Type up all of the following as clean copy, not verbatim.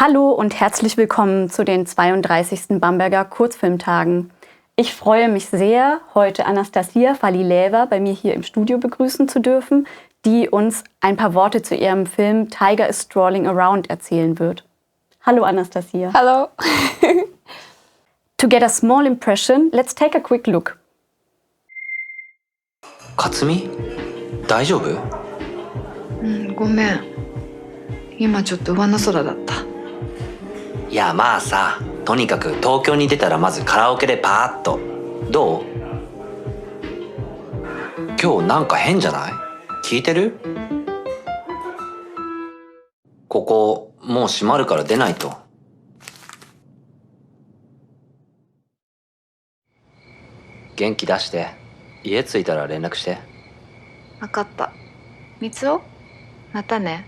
Hallo und herzlich willkommen zu den 32. Bamberger Kurzfilmtagen. Ich freue mich sehr, heute Anastasia Falileieva bei mir hier im Studio begrüßen zu dürfen, die uns ein paar Worte zu ihrem Film TIGER is Strolling Around erzählen wird. Hallo Anastasia. Hello. To get a small impression, let's take a quick look. Katsumi? 大丈夫？ごめん。今ちょっと上の空だった。いやまあさ、とにかく東京に出たらまずカラオケでパーッと。どう？今日なんか変じゃない？聞いてる？ここもう閉まるから出ないと。元気出して。家着いたら連絡して。わかった。みつお、またね。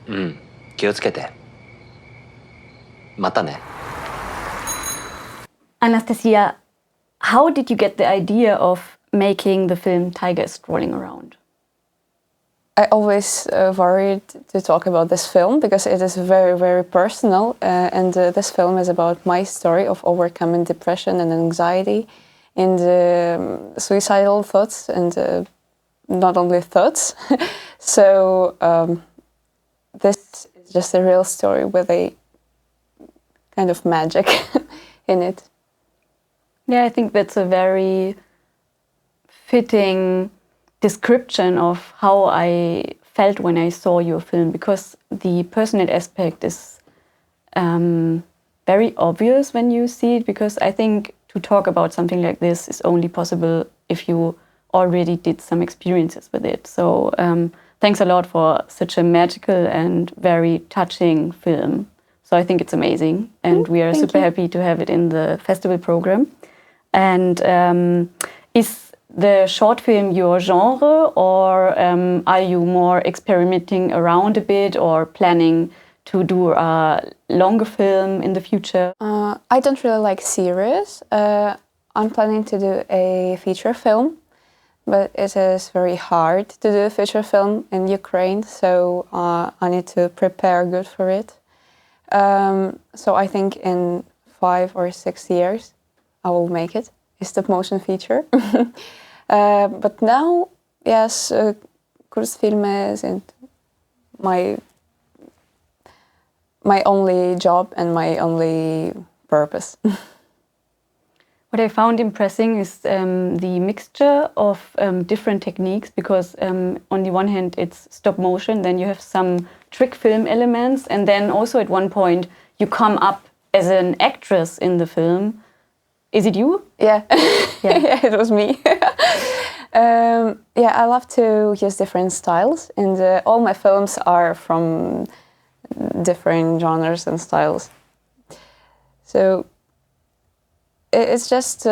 うん、気をつけて。またね。Anastasia, how did you get the idea of making the film TIGER is Strolling Around? I always worried to talk about this film because it is very, very personal, and this film is about my story of overcoming depression and anxiety and suicidal thoughts, and not only thoughts. So this is just a real story with a kind of magic in it. Yeah, I think that's a very fitting description of how I felt when I saw your film, because the personal aspect is very obvious when you see it, because I think to talk about something like this is only possible if you already did some experiences with it. So thanks a lot for such a magical and very touching film. So I think it's amazing, and we are super happy to have it in the festival program. And is the short film your genre, or are you more experimenting around a bit or planning to do a longer film in the future? I don't really like series. I'm planning to do a feature film, but it is very hard to do a feature film in Ukraine, so I need to prepare good for it. So I think in 5 or 6 years I will make it a stop motion feature. But now, yes, Kurzfilme and my only job and my only purpose. What I found impressive is the mixture of different techniques, because on the one hand it's stop motion, then you have some trick film elements, and then also at one point you come up as an actress in the film. Is it you? Yeah, Yeah. yeah, it was me. Yeah, I love to use different styles, and all my films are from different genres and styles. So it's just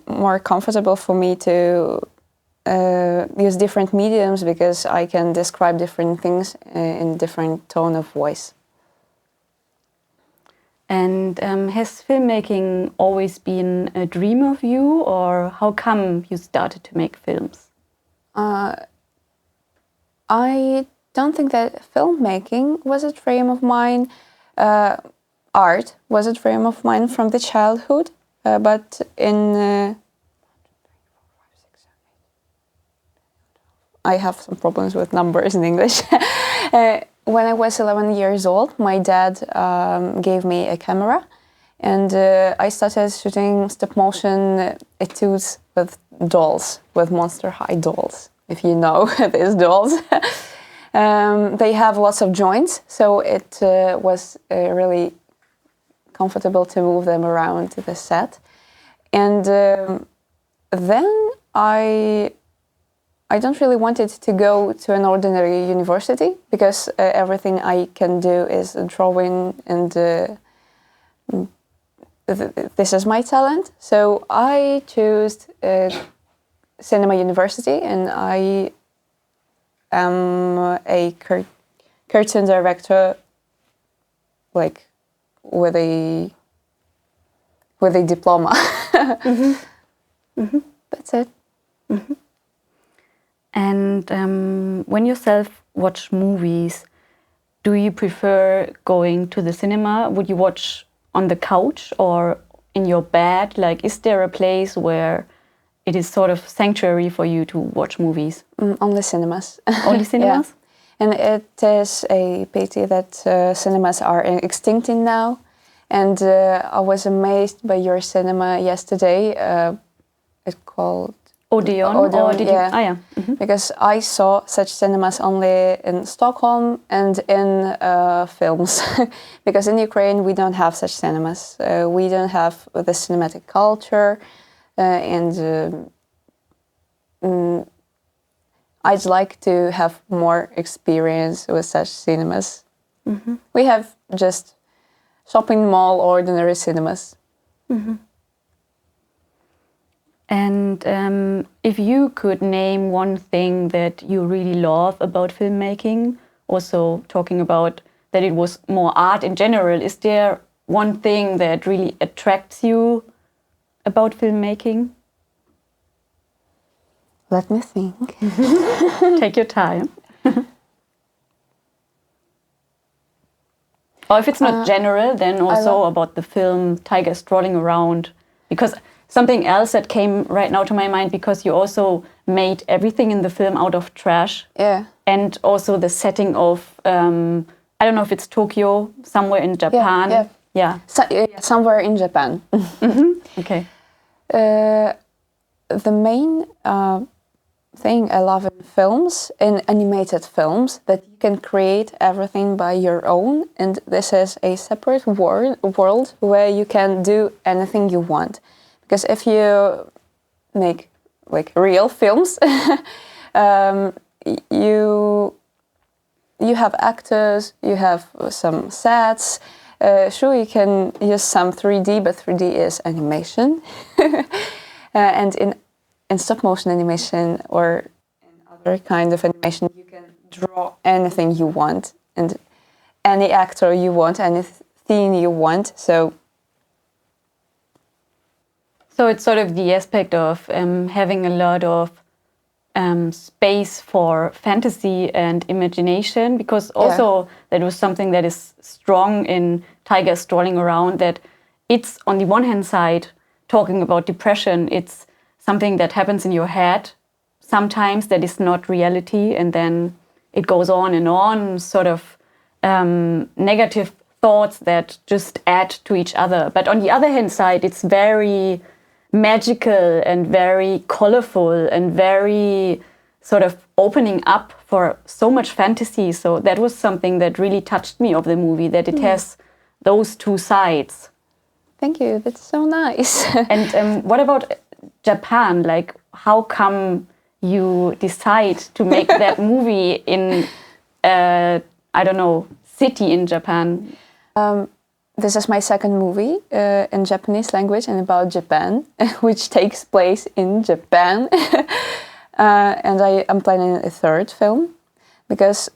more comfortable for me to use different mediums, because I can describe different things in different tone of voice. And has filmmaking always been a dream of you, or how come you started to make films? I don't think that filmmaking was a dream of mine. Art was a dream of mine from the childhood. But in I have some problems with numbers in English. When I was 11 years old, my dad gave me a camera, and I started shooting stop motion etudes with dolls, with Monster High dolls, if you know these dolls. They have lots of joints, so it was really comfortable to move them around the set. And then I don't really wanted to go to an ordinary university, because everything I can do is drawing, and this is my talent. So I chose cinema university, and I am a cartoon director, like with a diploma. Mm-hmm. Mm-hmm. That's it. Mm-hmm. And when yourself watch movies, do you prefer going to the cinema? Would you watch on the couch or in your bed? Like, is there a place where it is sort of sanctuary for you to watch movies? Only cinemas. Only cinemas? Yeah. And it is a pity that cinemas are extincting now. And I was amazed by your cinema yesterday. It's called Odeon? Odeon, Or did yeah. you? Ah, yeah. Mhm. Because I saw such cinemas only in Stockholm and in films. Because in Ukraine we don't have such cinemas. We don't have the cinematic culture, and I'd like to have more experience with such cinemas. Mm-hmm. We have just shopping mall ordinary cinemas. Mm-hmm. And if you could name one thing that you really love about filmmaking, also talking about that it was more art in general, is there one thing that really attracts you about filmmaking? Let me think. Take your time. Or if it's not general, then also about the film TIGER is Strolling Around. Because something else that came right now to my mind, because you also made everything in the film out of trash. Yeah. And also the setting of, I don't know if it's Tokyo, somewhere in Japan. Yeah. Somewhere in Japan. Mm-hmm. Okay. The main thing I love in films, in animated films, that you can create everything by your own, and this is a separate world where you can do anything you want. Because if you make like real films, you have actors, you have some sets. Sure, you can use some 3D, but 3D is animation. And in stop motion animation or in other kind of animation, you can draw anything you want and any actor you want, any theme you want. So it's sort of the aspect of having a lot of space for fantasy and imagination, because also that was something that is strong in TIGER is Strolling Around, that it's on the one hand side talking about depression, it's something that happens in your head sometimes that is not reality, and then it goes on, sort of negative thoughts that just add to each other. But on the other hand side, it's very magical and very colorful and very sort of opening up for so much fantasy. So that was something that really touched me of the movie, that it has those two sides. Thank you, that's so nice. And what about Japan? Like, how come you decide to make that movie in, I don't know, city in Japan? This is my second movie in Japanese language and about Japan, which takes place in Japan. And I'm planning a third film because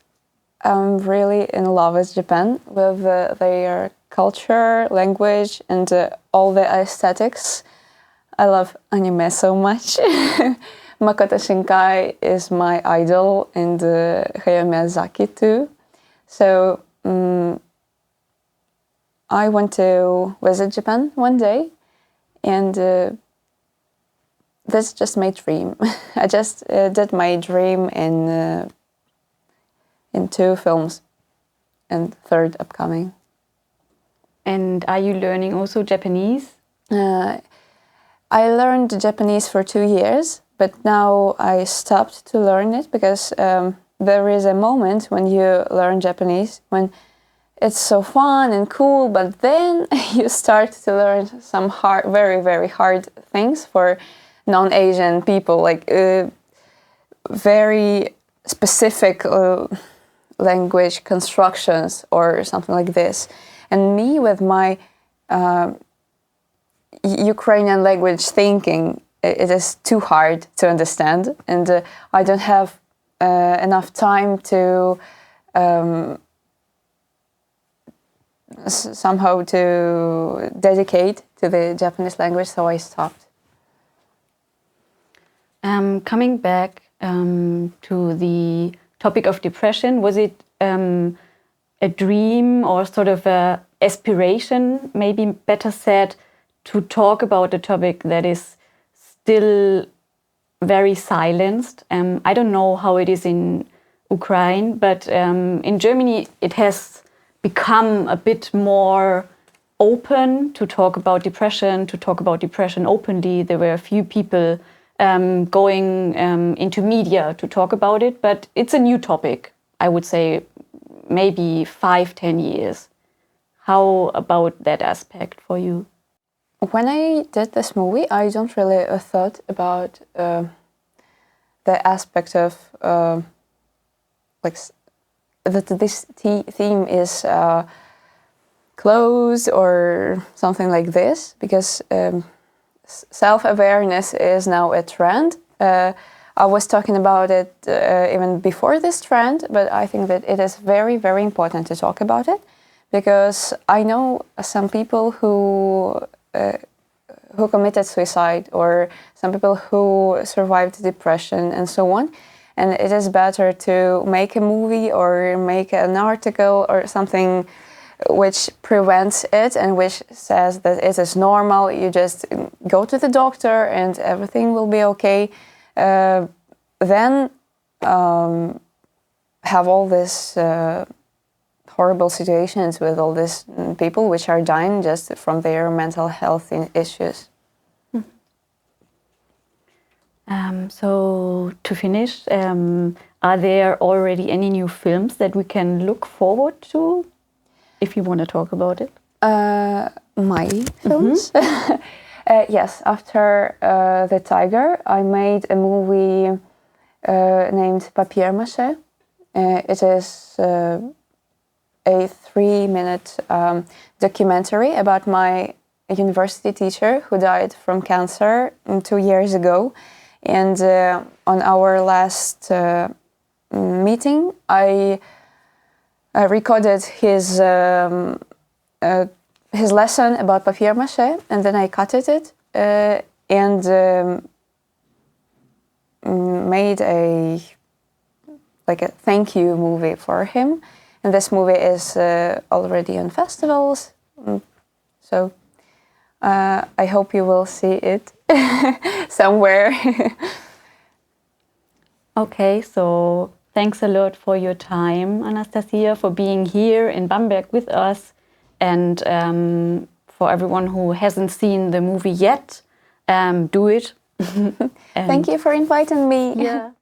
I'm really in love with Japan, with their culture, language, and all the aesthetics. I love anime so much. Makoto Shinkai is my idol, and Hayao Miyazaki too. So I want to visit Japan one day, and that's just my dream. I just did my dream in 2 films, and third upcoming. And are you learning also Japanese? I learned Japanese for 2 years, but now I stopped to learn it because there is a moment when you learn Japanese when it's so fun and cool, but then you start to learn some hard, very, very hard things for non-Asian people, like very specific language constructions or something like this. And me, with my Ukrainian language thinking, it is too hard to understand, and I don't have enough time to somehow to dedicate to the Japanese language, so I stopped. Coming back to the topic of depression, was it a dream or sort of a aspiration, maybe better said, to talk about a topic that is still very silenced. I don't know how it is in Ukraine, but in Germany it has become a bit more open to talk about depression openly. There were a few people going into media to talk about it, but it's a new topic, I would say, maybe 5-10 years. How about that aspect for you? When I did this movie, I don't really thought about the aspect of that this theme is close or something like this, because self-awareness is now a trend. I was talking about it even before this trend, but I think that it is very, very important to talk about it, because I know some people who committed suicide, or some people who survived depression and so on. And it is better to make a movie or make an article or something which prevents it and which says that it is normal. You just go to the doctor and everything will be okay. Then have all this horrible situations with all these people which are dying just from their mental health issues. So to finish, are there already any new films that we can look forward to, if you want to talk about it? My films? Yes, after The Tiger, I made a movie named Papier Mâché. It is a 3-minute documentary about my university teacher who died from cancer 2 years ago. And on our last meeting, I recorded his lesson about papier mâché, and then I cut it and made a thank you movie for him. And this movie is already on festivals, so I hope you will see it somewhere. Okay, so thanks a lot for your time, Anastasia, for being here in Bamberg with us, and for everyone who hasn't seen the movie yet, do it. Thank you for inviting me. Yeah.